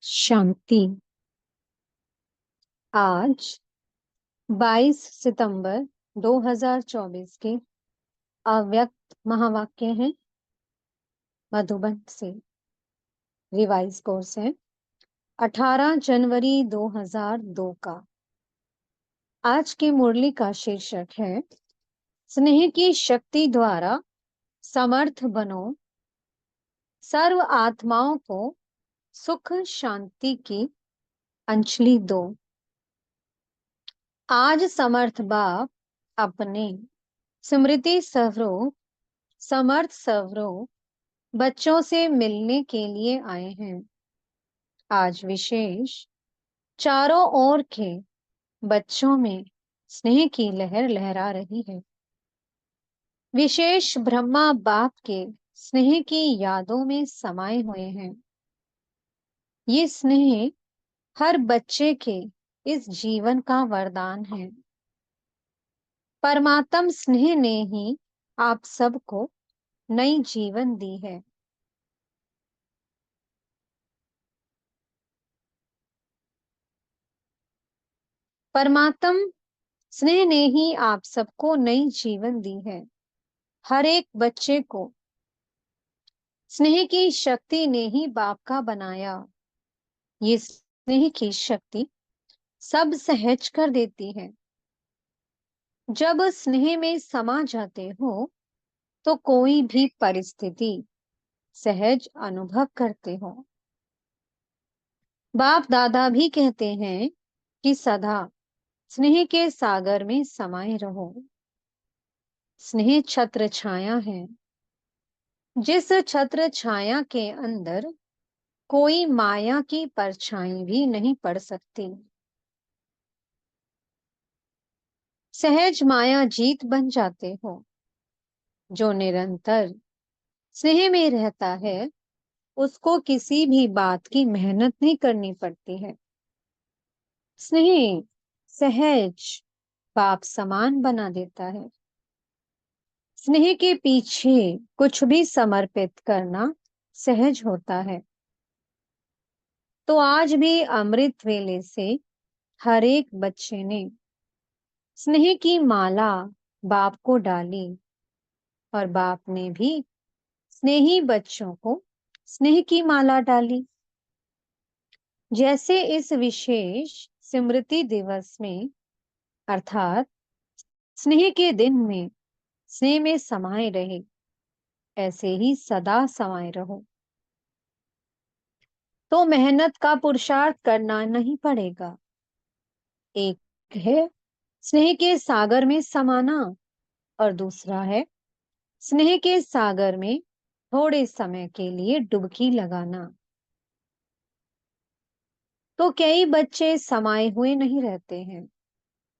शांति। आज 22 सितंबर 2024 के अव्यक्त महावाक्य हैं। मधुबन से रिवाइज कोर्स है 18 जनवरी 2002 का। आज की मुरली का शीर्षक है स्नेह की शक्ति द्वारा समर्थ बनो, सर्व आत्माओं को सुख शांति की अंजलि दो। आज समर्थ बाप अपने स्मृति स्वरूप समर्थ स्वरूप बच्चों से मिलने के लिए आए हैं। आज विशेष चारों ओर के बच्चों में स्नेह की लहर लहरा रही है। विशेष ब्रह्मा बाप के स्नेह की यादों में समाये हुए हैं। ये स्नेह हर बच्चे के इस जीवन का वरदान है। परमात्म स्नेह ने ही आप सबको नई जीवन दी है। परमात्म स्नेह ने ही आप सबको नई जीवन दी है। हर एक बच्चे को स्नेह की शक्ति ने ही बाप का बनाया। ये स्नेह की शक्ति सब सहज कर देती है। जब स्नेह में समा जाते हो तो कोई भी परिस्थिति सहज अनुभव करते हो। बाप दादा भी कहते हैं कि सदा स्नेह के सागर में समाये रहो। स्नेह छत्र छाया है, जिस छत्र छाया के अंदर कोई माया की परछाई भी नहीं पड़ सकती। सहज माया जीत बन जाते हो। जो निरंतर स्नेह में रहता है उसको किसी भी बात की मेहनत नहीं करनी पड़ती है। स्नेह सहज बाप समान बना देता है। स्नेह के पीछे कुछ भी समर्पित करना सहज होता है। तो आज भी अमृत वेले से हर एक बच्चे ने स्नेह की माला बाप को डाली और बाप ने भी स्नेही बच्चों को स्नेह की माला डाली। जैसे इस विशेष स्मृति दिवस में अर्थात स्नेह के दिन में स्नेह में समाये रहे, ऐसे ही सदा समाये रहो। तो मेहनत का पुरुषार्थ करना नहीं पड़ेगा। एक है स्नेह के सागर में समाना और दूसरा है स्नेह के सागर में थोड़े समय के लिए डुबकी लगाना। तो कई बच्चे समाये हुए नहीं रहते हैं,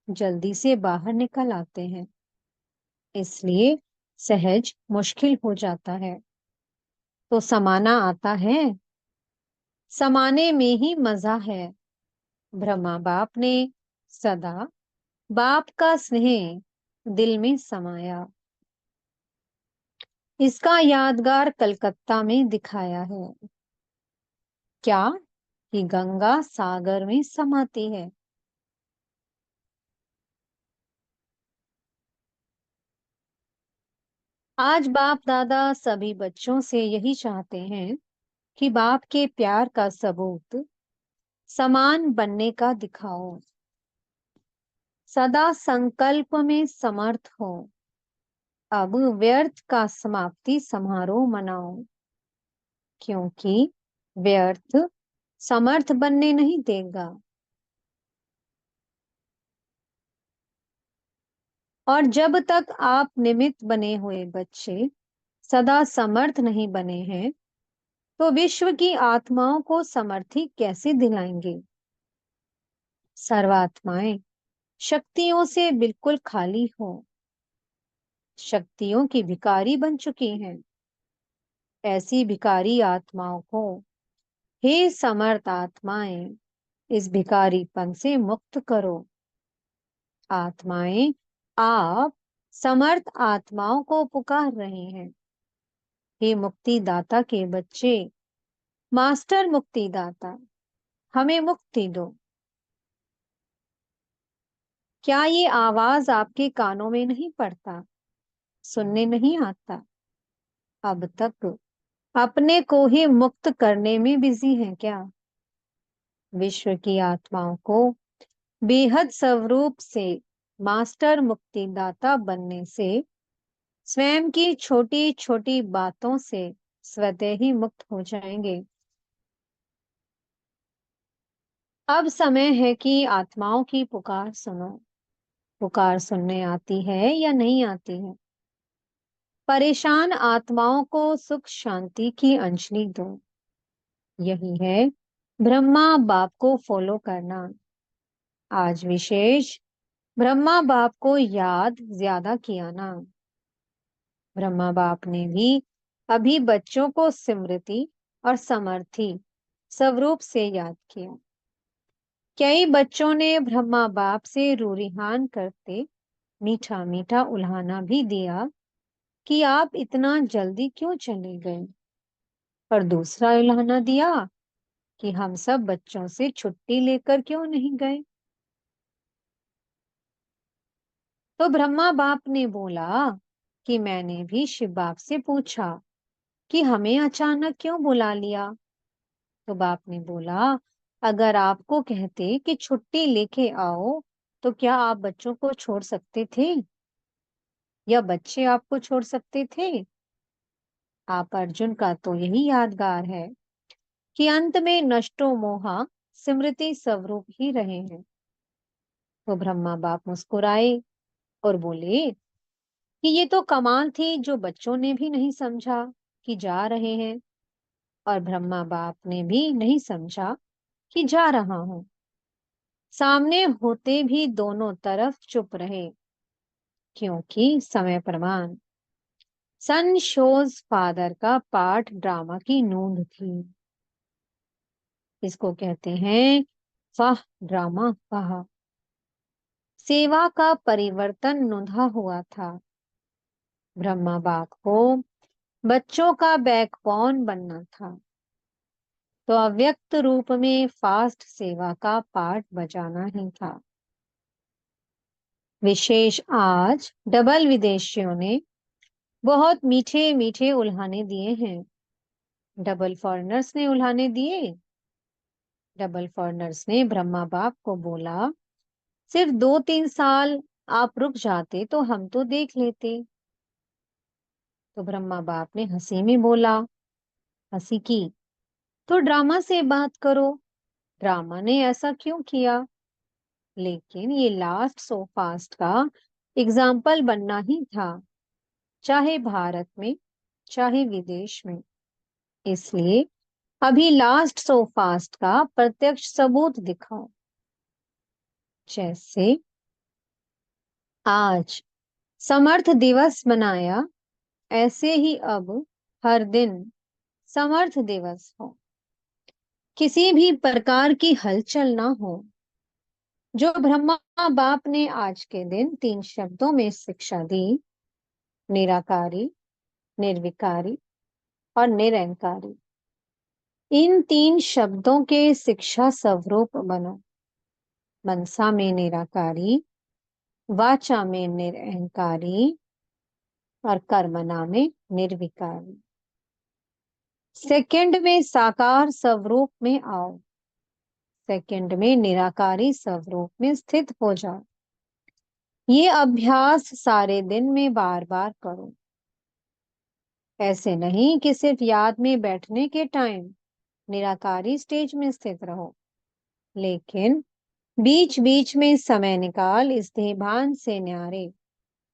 जल्दी से बाहर निकल आते हैं, इसलिए सहज मुश्किल हो जाता है। तो समाना आता है, समाने में ही मजा है। ब्रह्मा बाप ने सदा बाप का स्नेह दिल में समाया। इसका यादगार कलकत्ता में दिखाया है। क्या कि गंगा सागर में समाती है। आज बाप दादा सभी बच्चों से यही चाहते हैं कि बाप के प्यार का सबूत समान बनने का दिखाओ। सदा संकल्प में समर्थ हो। अब व्यर्थ का समाप्ति समारोह मनाओ, क्योंकि व्यर्थ समर्थ बनने नहीं देगा। और जब तक आप निमित्त बने हुए बच्चे सदा समर्थ नहीं बने हैं, तो विश्व की आत्माओं को समर्थी कैसे दिलाएंगे। सर्वात्माएं शक्तियों से बिल्कुल खाली हो, शक्तियों की भिखारी बन चुकी हैं। ऐसी भिखारी आत्माओं को हे समर्थ आत्माएं इस भिखारीपन से मुक्त करो। आत्माएं आप समर्थ आत्माओं को पुकार रहे हैं। हे मुक्तिदाता के बच्चे, मास्टर मुक्तिदाता, हमें मुक्ति दो। क्या ये आवाज आपके कानों में नहीं पड़ता, सुनने नहीं आता? अब तक अपने को ही मुक्त करने में बिजी हैं क्या? विश्व की आत्माओं को बेहद स्वरूप से मास्टर मुक्तिदाता बनने से, स्वयं की छोटी छोटी बातों से स्वतः ही मुक्त हो जाएंगे। अब समय है कि आत्माओं की पुकार सुनो। पुकार सुनने आती है या नहीं आती है? परेशान आत्माओं को सुख शांति की अंजलि दो। यही है ब्रह्मा बाप को फॉलो करना। आज विशेष ब्रह्मा बाप को याद ज्यादा किया ना। ब्रह्मा बाप ने भी अभी बच्चों को स्मृति और समर्थी स्वरूप से याद किया। कई बच्चों ने ब्रह्मा बाप से रूरिहान करते मीठा मीठा उल्हाना भी दिया कि आप इतना जल्दी क्यों चले गए। और दूसरा उल्हाना दिया कि हम सब बच्चों से छुट्टी लेकर क्यों नहीं गए। तो ब्रह्मा बाप ने बोला कि मैंने भी शिव बाप से पूछा कि हमें अचानक क्यों बुला लिया। तो बाप ने बोला, अगर आपको कहते कि छुट्टी लेके आओ तो क्या आप बच्चों को छोड़ सकते थे, या बच्चे आपको छोड़ सकते थे? आप अर्जुन का तो यही यादगार है कि अंत में नष्टो मोहा स्मृति स्वरूप ही रहे हैं। तो ब्रह्मा बाप मुस्कुराए और बोले कि ये तो कमाल थी जो बच्चों ने भी नहीं समझा कि जा रहे हैं, और ब्रह्मा बाप ने भी नहीं समझा कि जा रहा हूं। सामने होते भी दोनों तरफ चुप रहे, क्योंकि समय प्रमाण सन शोज फादर का पाठ ड्रामा की नूंद थी। इसको कहते हैं वाह ड्रामा वाह। सेवा का परिवर्तन नुंधा हुआ था। ब्रह्मा बाप को बच्चों का बैकबोन बनना था, तो अव्यक्त रूप में फास्ट सेवा का पाठ बजाना ही था। विशेष आज डबल विदेशियों ने बहुत मीठे मीठे उल्हाने दिए हैं। डबल फॉरेनर्स ने उल्हाने दिए। डबल फॉरेनर्स ने ब्रह्मा बाप को बोला, सिर्फ 2-3 साल आप रुक जाते तो हम तो देख लेते। तो ब्रह्मा बाप ने हंसी में बोला, हंसी की तो ड्रामा से बात करो। ड्रामा ने ऐसा क्यों किया? लेकिन ये लास्ट सो फास्ट का एग्जाम्पल बनना ही था, चाहे भारत में चाहे विदेश में। इसलिए अभी लास्ट सो फास्ट का प्रत्यक्ष सबूत दिखाओ। जैसे आज समर्थ दिवस मनाया, ऐसे ही अब हर दिन समर्थ दिवस हो। किसी भी प्रकार की हलचल ना हो। जो ब्रह्मा बाप ने आज के दिन 3 शब्दों में शिक्षा दी, निराकारी, निर्विकारी और निरंकारी, इन 3 शब्दों के शिक्षा स्वरूप बनो। मनसा में निराकारी, वाचा में निरअहकारी और कर्मणा में निर्विकारी। सेकंड में साकार स्वरूप में आओ। सेकंड में निराकारी स्वरूप में स्थित हो जाओ। ये अभ्यास सारे दिन में बार बार करो। ऐसे नहीं कि सिर्फ याद में बैठने के टाइम निराकारी स्टेज में स्थित रहो, लेकिन बीच बीच में समय निकाल इस देहभान से न्यारे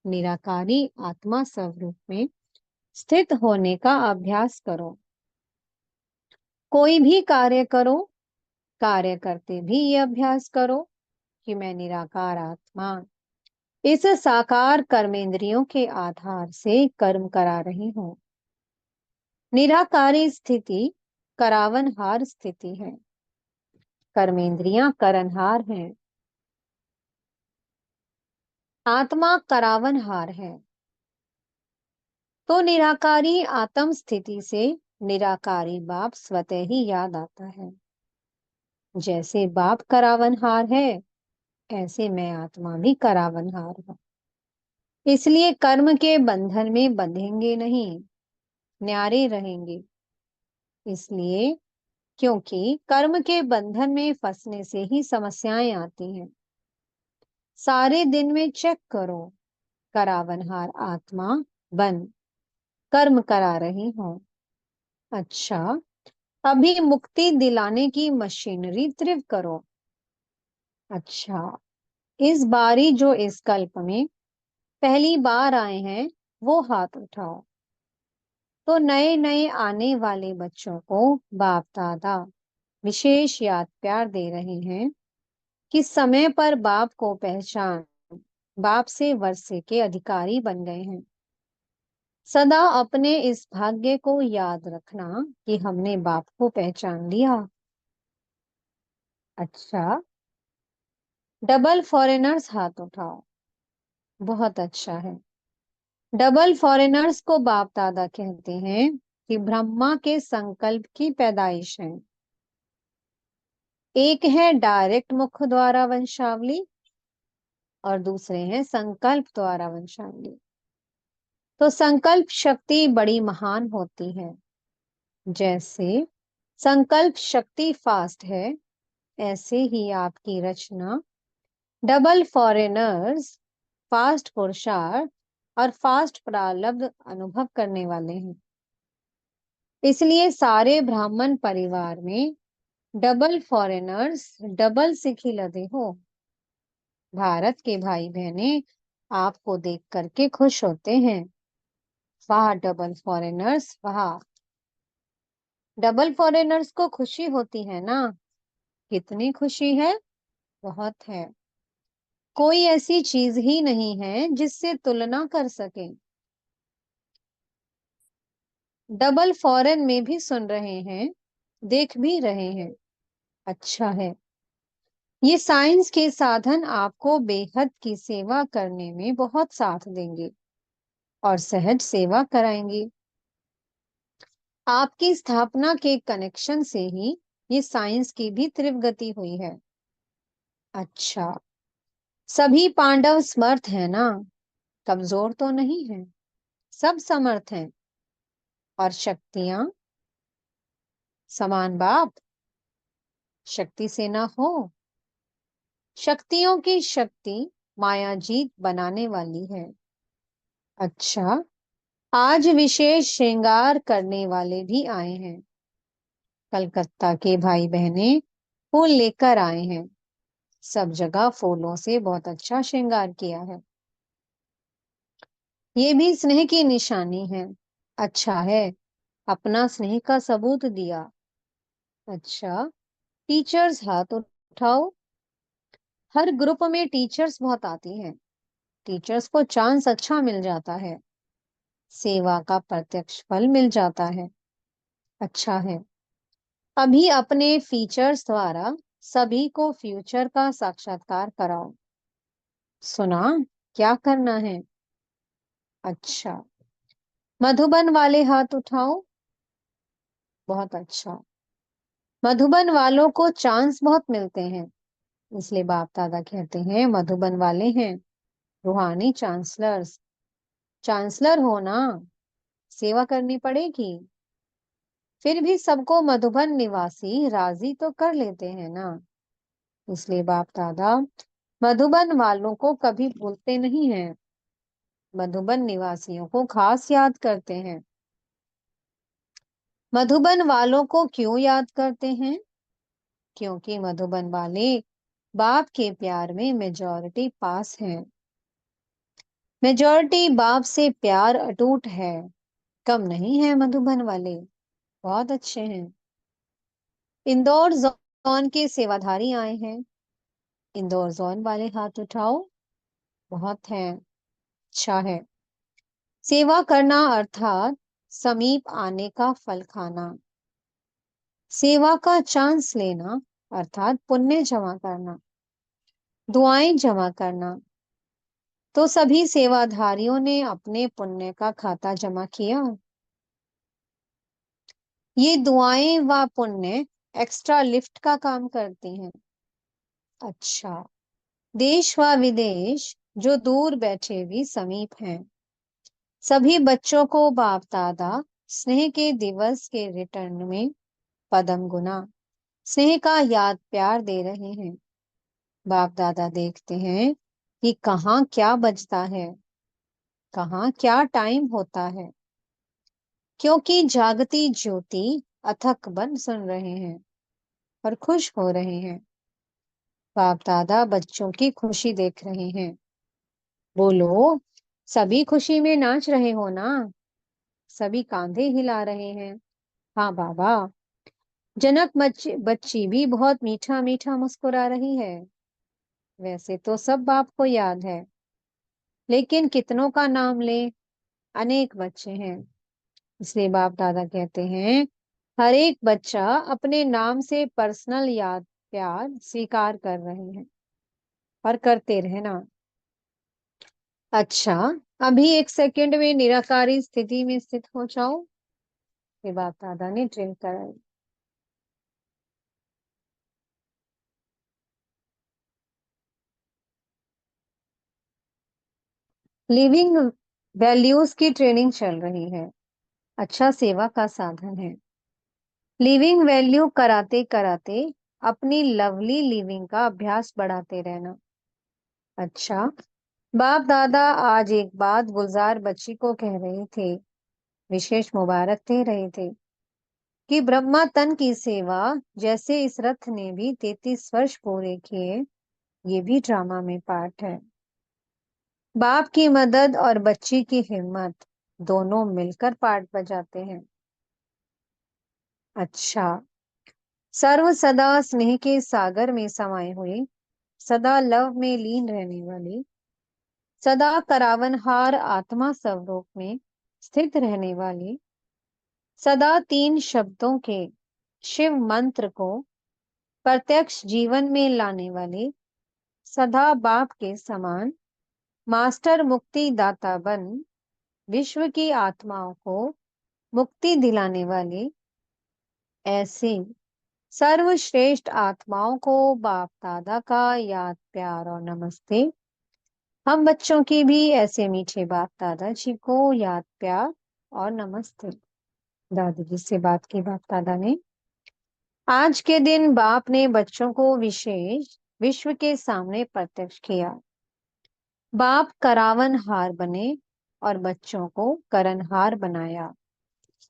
निराकारी आत्मा स्वरूप में स्थित होने का अभ्यास करो। कोई भी कार्य करो, कार्य करते भी ये अभ्यास करो कि मैं निराकार आत्मा इस साकार कर्मेंद्रियों के आधार से कर्म करा रही हूँ। निराकारी स्थिति करावनहार स्थिति है। कर्मेंद्रियां करनहार हैं, आत्मा करावनहार है। तो निराकारी आत्म स्थिति से निराकारी बाप स्वतः ही याद आता है। जैसे बाप करावनहार है, ऐसे मैं आत्मा भी करावनहार हूँ। इसलिए कर्म के बंधन में बंधेंगे नहीं, न्यारे रहेंगे। इसलिए क्योंकि कर्म के बंधन में फंसने से ही समस्याएं आती हैं। सारे दिन में चेक करो, करावनहार आत्मा बन कर्म करा रही हूं। अच्छा, अभी मुक्ति दिलाने की मशीनरी तीव्र करो। अच्छा, इस बारी जो इस कल्प में पहली बार आए हैं, वो हाथ उठाओ। तो नए नए आने वाले बच्चों को बाप दादा विशेष याद प्यार दे रहे हैं कि समय पर बाप को पहचान, बाप से वर्षे के अधिकारी बन गए हैं। सदा अपने इस भाग्य को याद रखना कि हमने बाप को पहचान लिया। अच्छा, डबल फॉरेनर्स हाथ उठाओ। बहुत अच्छा है। डबल फॉरेनर्स को बाप दादा कहते हैं कि ब्रह्मा के संकल्प की पैदाइश है। एक है डायरेक्ट मुख द्वारा वंशावली और दूसरे हैं संकल्प द्वारा वंशावली। तो संकल्प शक्ति बड़ी महान होती है। जैसे संकल्प शक्ति फास्ट है, ऐसे ही आपकी रचना डबल फॉरेनर्स फास्ट पुरुषार्थ और फास्ट प्रारब्ध अनुभव करने वाले हैं। इसलिए सारे ब्राह्मण परिवार में डबल फॉरेनर्स डबल सिखी लदे हो। भारत के भाई बहने आपको देख करके खुश होते हैं। वाह डबल फॉरेनर्स वाह। डबल फॉरेनर्स को खुशी होती है ना? कितनी खुशी है? बहुत है। कोई ऐसी चीज ही नहीं है जिससे तुलना कर सके। डबल फॉरेन में भी सुन रहे हैं, देख भी रहे हैं। अच्छा है। ये साइंस के साधन आपको बेहद की सेवा करने में बहुत साथ देंगे और सहज सेवा कराएंगे। आपकी स्थापना के कनेक्शन से ही ये साइंस की भी तीव्र गति हुई है। अच्छा, सभी पांडव समर्थ है ना? कमजोर तो नहीं है, सब समर्थ हैं। और शक्तियां समान बाप शक्ति से ना हो। शक्तियों की शक्ति मायाजीत बनाने वाली है। अच्छा, आज विशेष श्रृंगार करने वाले भी आए हैं। कलकत्ता के भाई बहने फूल लेकर आए हैं। सब जगह फूलों से बहुत अच्छा श्रृंगार किया है। ये भी स्नेह की निशानी है। अच्छा है, अपना स्नेह का सबूत दिया। अच्छा, टीचर्स हाथ उठाओ। हर ग्रुप में टीचर्स बहुत आती हैं। टीचर्स को चांस अच्छा मिल जाता है, सेवा का प्रत्यक्ष फल मिल जाता है। अच्छा है। अभी अपने फीचर्स द्वारा सभी को फ्यूचर का साक्षात्कार कराओ। सुना? क्या करना है? अच्छा, मधुबन वाले हाथ उठाओ। बहुत अच्छा। मधुबन वालों को चांस बहुत मिलते हैं, इसलिए बाप दादा कहते हैं मधुबन वाले हैं रूहानी चांसलर्स। चांसलर हो ना, सेवा करनी पड़ेगी। फिर भी सबको मधुबन निवासी राजी तो कर लेते हैं ना, इसलिए बाप दादा मधुबन वालों को कभी भूलते नहीं हैं। मधुबन निवासियों को खास याद करते हैं। मधुबन वालों को क्यों याद करते हैं? क्योंकि मधुबन वाले बाप के प्यार में मेजॉरिटी पास है। मेजॉरिटी बाप से प्यार अटूट है, कम नहीं है। मधुबन वाले बहुत अच्छे हैं। इंदौर जोन के सेवाधारी आए हैं। इंदौर जोन वाले हाथ उठाओ। बहुत है, अच्छा है। सेवा करना अर्थात समीप आने का फल खाना। सेवा का चांस लेना अर्थात पुण्य जमा करना, दुआएं जमा करना। तो सभी सेवाधारियों ने अपने पुण्य का खाता जमा किया। ये दुआएं व पुण्य एक्स्ट्रा लिफ्ट का काम करती हैं। अच्छा, देश व विदेश जो दूर बैठे भी समीप हैं, सभी बच्चों को बाप दादा स्नेह के दिवस के रिटर्न में पदम गुना स्नेह का याद प्यार दे रहे हैं। बाप दादा देखते हैं कि कहाँ क्या बजता है, कहाँ क्या टाइम होता है, क्योंकि जागती ज्योति अथक बन सुन रहे हैं और खुश हो रहे हैं। बाप दादा बच्चों की खुशी देख रहे हैं। बोलो, सभी खुशी में नाच रहे हो ना? सभी कांधे हिला रहे हैं। हाँ बाबा। जनक बच्ची बच्ची भी बहुत मीठा मीठा मुस्कुरा रही है। वैसे तो सब बाप को याद है, लेकिन कितनों का नाम ले? अनेक बच्चे हैं, इसलिए बाप दादा कहते हैं हर एक बच्चा अपने नाम से पर्सनल याद प्यार स्वीकार कर रहे हैं और करते रहना। अच्छा, अभी एक सेकंड में निराकारी स्थिति में स्थित हो जाओ। ये बाप दादा ने ड्रिल कराई। लिविंग वैल्यूज की ट्रेनिंग चल रही है। अच्छा सेवा का साधन है। लिविंग वैल्यू कराते कराते अपनी लवली लिविंग का अभ्यास बढ़ाते रहना। अच्छा, बाप दादा आज एक बात गुलजार बच्ची को कह रहे थे, विशेष मुबारक दे रहे थे कि ब्रह्मा तन की सेवा जैसे इस रथ ने भी 33 वर्ष पूरे किए, ये भी ड्रामा में पार्ट है। बाप की मदद और बच्ची की हिम्मत दोनों मिलकर पार्ट बजाते हैं। अच्छा, सर्व सदा स्नेह के सागर में समाये हुए, सदा लव में लीन रहने वाली, सदा करावनहार आत्मा स्वरूप में स्थित रहने वाली, सदा 3 शब्दों के शिव मंत्र को प्रत्यक्ष जीवन में लाने वाली, सदा बाप के समान मास्टर मुक्ति दाता बन विश्व की आत्माओं को मुक्ति दिलाने वाली, ऐसी सर्वश्रेष्ठ आत्माओं को बाप दादा का याद प्यार और नमस्ते। हम बच्चों की भी ऐसे मीठे बाप दादाजी को याद प्यार और नमस्ते। दादी जी से बात की बाप दादा ने। आज के दिन बाप ने बच्चों को विशेष विश्व के सामने प्रत्यक्ष किया। बाप करावन हार बने और बच्चों को करनहार बनाया।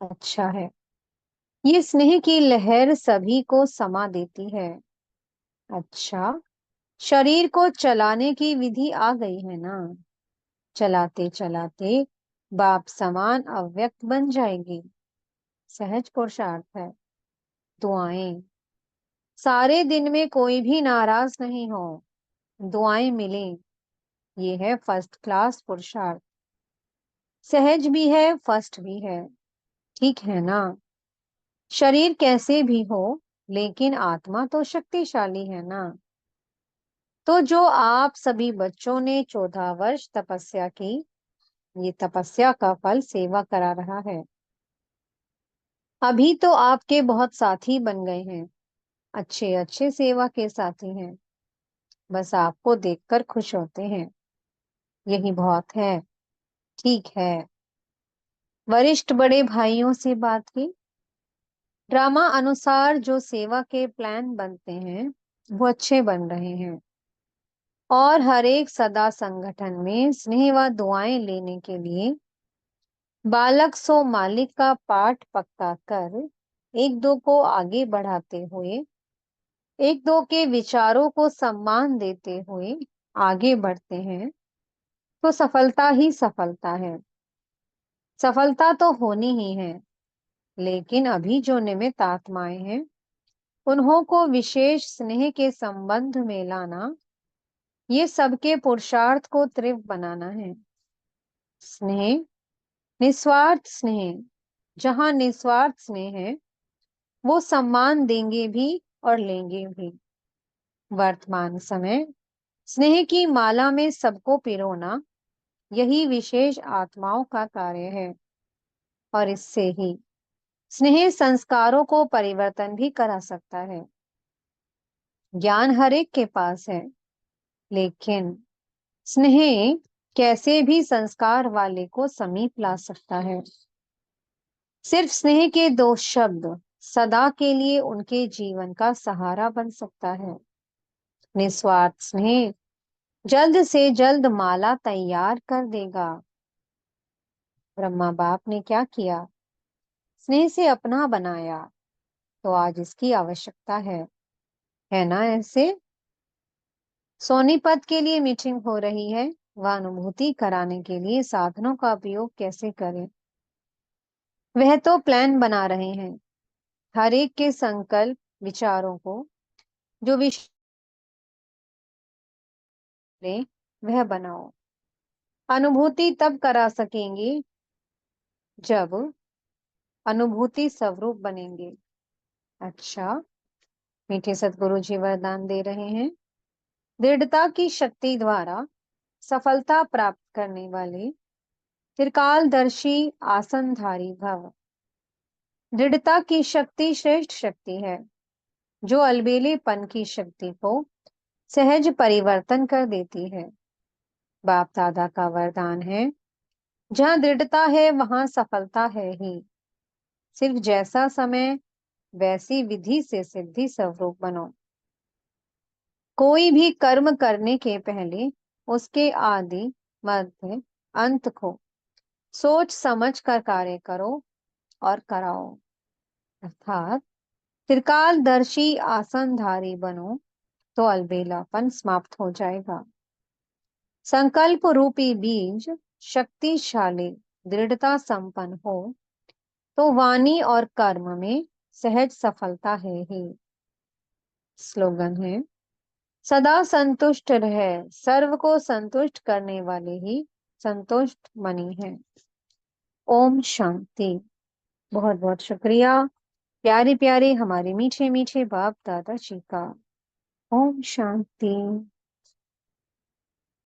अच्छा है, ये स्नेह की लहर सभी को समा देती है। अच्छा, शरीर को चलाने की विधि आ गई है ना? चलाते चलाते बाप समान अव्यक्त बन जाएगी। सहज पुरुषार्थ है। दुआएं, सारे दिन में कोई भी नाराज नहीं हो, दुआएं मिलें, ये है फर्स्ट क्लास पुरुषार्थ। सहज भी है, फर्स्ट भी है। ठीक है ना? शरीर कैसे भी हो, लेकिन आत्मा तो शक्तिशाली है ना? तो जो आप सभी बच्चों ने 14 वर्ष तपस्या की, ये तपस्या का फल सेवा करा रहा है। अभी तो आपके बहुत साथी बन गए हैं, अच्छे अच्छे सेवा के साथी हैं। बस आपको देखकर खुश होते हैं, यही बहुत है। ठीक है, वरिष्ठ बड़े भाइयों से बात की। ड्रामा अनुसार जो सेवा के प्लान बनते हैं वो अच्छे बन रहे हैं, और हर एक सदा संगठन में स्नेह व दुआएं लेने के लिए बालक सो मालिक का पाठ पक्का कर एक दो को आगे बढ़ाते हुए, एक दो के विचारों को सम्मान देते हुए आगे बढ़ते हैं, तो सफलता ही सफलता है। सफलता तो होनी ही है, लेकिन अभी जो निमित्त आत्माएं हैं, उन्हों को विशेष स्नेह के संबंध में लाना, ये सबके पुरुषार्थ को तीव्र बनाना है। स्नेह, निस्वार्थ स्नेह, जहां निस्वार्थ स्नेह है, वो सम्मान देंगे भी और लेंगे भी। वर्तमान समय स्नेह की माला में सबको पिरोना, यही विशेष आत्माओं का कार्य है, और इससे ही स्नेह संस्कारों को परिवर्तन भी करा सकता है। ज्ञान हर एक के पास है, लेकिन स्नेह कैसे भी संस्कार वाले को समीप ला सकता है। सिर्फ स्नेह के दो शब्द सदा के लिए उनके जीवन का सहारा बन सकता है। निस्वार्थ स्नेह जल्द से जल्द माला तैयार कर देगा। ब्रह्मा बाप ने क्या किया? स्नेह से अपना बनाया, तो आज इसकी आवश्यकता है ना ऐसे? सोनीपत के लिए मीटिंग हो रही है, वह अनुभूति कराने के लिए साधनों का उपयोग कैसे करें, वह तो प्लान बना रहे हैं। हर एक के संकल्प विचारों को जो विषय लें, वह बनाओ। अनुभूति तब करा सकेंगे जब अनुभूति स्वरूप बनेंगे। अच्छा, मीठे सदगुरु जी वरदान दे रहे हैं। दृढ़ता की शक्ति द्वारा सफलता प्राप्त करने वाले त्रिकालदर्शी आसनधारी भव। दृढ़ता की शक्ति श्रेष्ठ शक्ति है, जो अलबेलेपन की शक्ति को सहज परिवर्तन कर देती है। बाप दादा का वरदान है, जहां दृढ़ता है वहां सफलता है ही। सिर्फ जैसा समय वैसी विधि से सिद्धि स्वरूप बनो। कोई भी कर्म करने के पहले उसके आदि मध्य अंत को सोच समझ कर कार्य करो और कराओ। अर्थात त्रिकालदर्शी आसनधारी बनो, तो अलबेलापन समाप्त हो जाएगा। संकल्प रूपी बीज शक्तिशाली दृढ़ता संपन्न हो, तो वाणी और कर्म में सहज सफलता है ही। स्लोगन है, सदा संतुष्ट रहे, सर्व को संतुष्ट करने वाले ही संतुष्ट मनी है। ओम शांति। बहुत बहुत शुक्रिया प्यारे प्यारे हमारे मीठे मीठे बाप दादा जी का। ओम शांति।